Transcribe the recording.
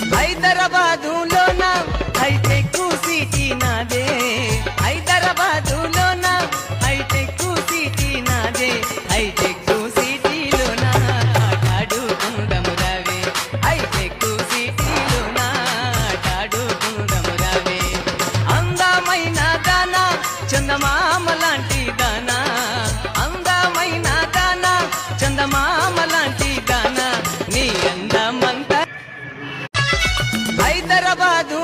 హైదరాబాదులోన hitech city నాదే, హైదరాబాదులోన hitech city నాదే, hitech సిటీలోన ఆటాడుకుందాము రావే, హైటెక్ సిటీలోన ఆటాడుకుందాము రావే. అందమైన దానా చందమామ లాంటి దానా, అందమైన దానా చందమామ లాంటి దానా, నీ అందమంతా హైదరాబాదు